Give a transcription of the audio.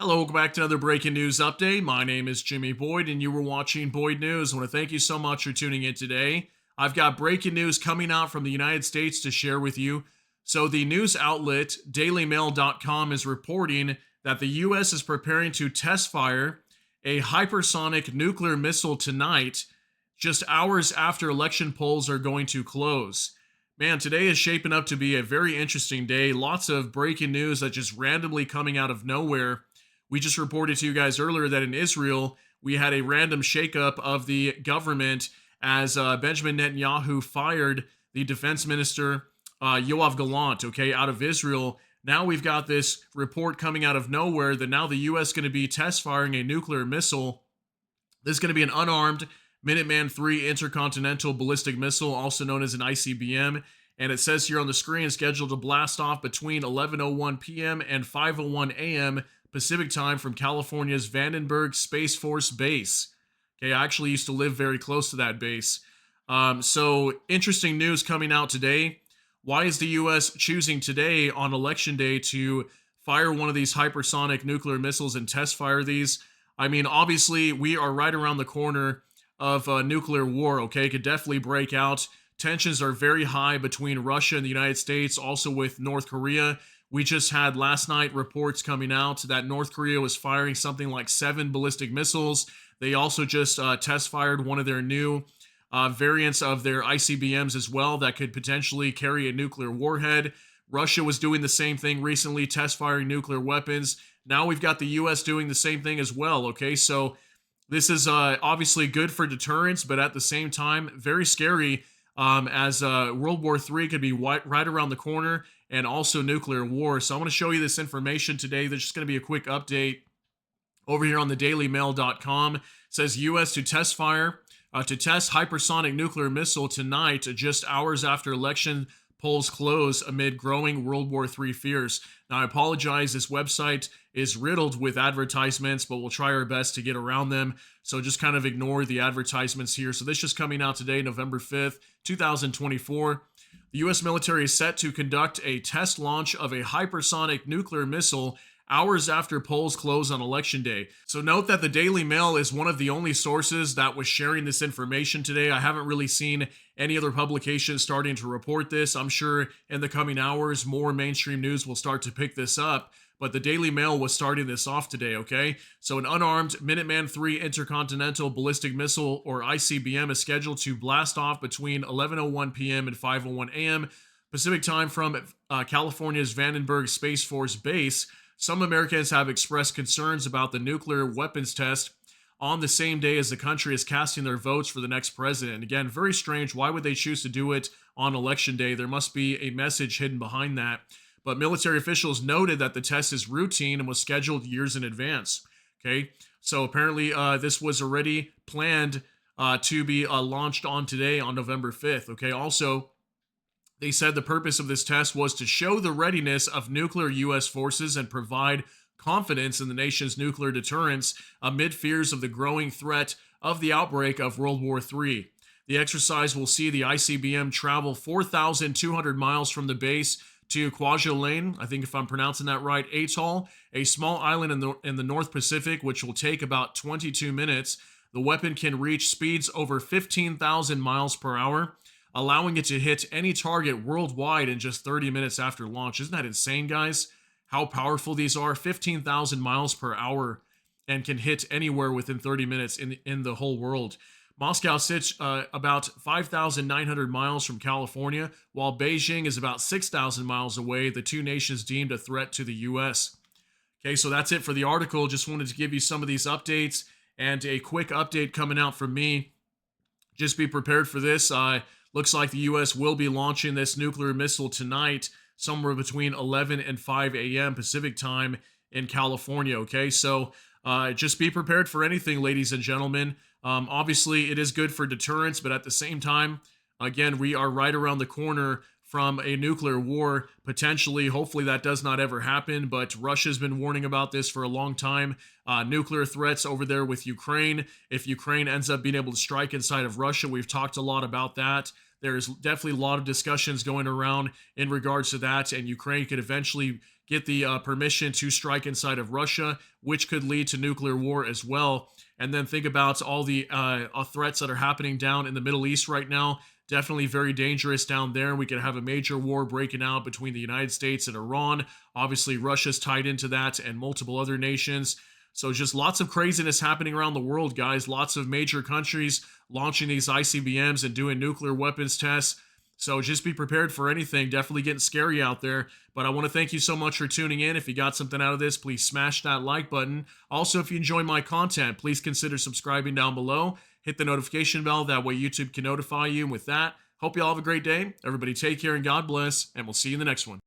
Hello, welcome back to another breaking news update. My name is Jimmy Boyd, and you were watching Boyd News. I want to thank you so much for tuning in today. I've got breaking news coming out from the United States to share with you. So, the news outlet DailyMail.com is reporting that the U.S. is preparing to test fire a hypersonic nuclear missile tonight, just hours after election polls are going to close. Man, today is shaping up to be a very interesting day. Lots of breaking news that just randomly coming out of nowhere. We just reported to you guys earlier that in Israel, we had a random shakeup of the government as Benjamin Netanyahu fired the defense minister, Yoav Gallant, out of Israel. Now we've got this report coming out of nowhere that now the U.S. is going to be test firing a nuclear missile. This is going to be an unarmed Minuteman III intercontinental ballistic missile, also known as an ICBM. And it says here on the screen, scheduled to blast off between 11:01 p.m. and 5:01 a.m. Pacific time from California's Vandenberg Space Force Base. I actually used to live very close to that base. So interesting news coming out today. Why is the U.S. choosing today on election day to fire one of these hypersonic nuclear missiles and test fire these? I mean, obviously, we are right around the corner of nuclear war, It could definitely break out. Tensions are very high between Russia and the United States, also with North Korea. We just had last night reports coming out that North Korea was firing something like 7 ballistic missiles. They also just test fired one of their new variants of their ICBMs as well that could potentially carry a nuclear warhead. Russia was doing the same thing recently, test firing nuclear weapons. Now we've got the U.S. doing the same thing as well, So this is obviously good for deterrence, but at the same time, very scary as World War III could be right around the corner, and also nuclear war. So I want to show you this information today. There's just going to be a quick update over here on the dailymail.com. It says U.S. to test hypersonic nuclear missile tonight, just hours after election polls close amid growing World War III fears. Now, I apologize. This website is riddled with advertisements, but we'll try our best to get around them. So just kind of ignore the advertisements here. So this is just coming out today, November 5th, 2024. The U.S. military is set to conduct a test launch of a hypersonic nuclear missile hours after polls close on election day. So note that the Daily Mail is one of the only sources that was sharing this information today. I haven't really seen any other publications starting to report this. I'm sure in the coming hours, more mainstream news will start to pick this up. But the Daily Mail was starting this off today, So an unarmed Minuteman III intercontinental ballistic missile, or ICBM, is scheduled to blast off between 11:01 p.m. and 5:01 a.m. Pacific time from California's Vandenberg Space Force Base. Some Americans have expressed concerns about the nuclear weapons test on the same day as the country is casting their votes for the next president. Again, very strange. Why would they choose to do it on election day? There must be a message hidden behind that. But military officials noted that the test is routine and was scheduled years in advance. So apparently this was already planned to be launched on today on November 5th. Also, they said the purpose of this test was to show the readiness of nuclear U.S. forces and provide confidence in the nation's nuclear deterrence amid fears of the growing threat of the outbreak of World War III. The exercise will see the ICBM travel 4,200 miles from the base to Kwajalein, I think if I'm pronouncing that right, atoll, a small island in the North Pacific, which will take about 22 minutes. The weapon can reach speeds over 15,000 miles per hour, allowing it to hit any target worldwide in just 30 minutes after launch. Isn't that insane, guys? How powerful these are? 15,000 miles per hour and can hit anywhere within 30 minutes in the whole world. Moscow sits about 5,900 miles from California, while Beijing is about 6,000 miles away, the two nations deemed a threat to the U.S. So that's it for the article. Just wanted to give you some of these updates and a quick update coming out from me. Just be prepared for this. Looks like the U.S. will be launching this nuclear missile tonight, somewhere between 11 and 5 a.m. Pacific time in California, So just be prepared for anything, ladies and gentlemen. Obviously, it is good for deterrence, but at the same time, again, we are right around the corner from a nuclear war, potentially. Hopefully that does not ever happen, but Russia's been warning about this for a long time. Nuclear threats over there with Ukraine. If Ukraine ends up being able to strike inside of Russia, we've talked a lot about that. There's definitely a lot of discussions going around in regards to that, and Ukraine could eventually get the permission to strike inside of Russia, which could lead to nuclear war as well. And then think about all the threats that are happening down in the Middle East right now. Definitely very dangerous down there. We could have a major war breaking out between the United States and Iran. Obviously, Russia's tied into that and multiple other nations. So just lots of craziness happening around the world, guys. Lots of major countries launching these ICBMs and doing nuclear weapons tests. So just be prepared for anything. Definitely getting scary out there. But I want to thank you so much for tuning in. If you got something out of this, please smash that like button. Also, if you enjoy my content, please consider subscribing down below. Hit the notification bell. That way YouTube can notify you. And with that, hope you all have a great day. Everybody take care and God bless. And we'll see you in the next one.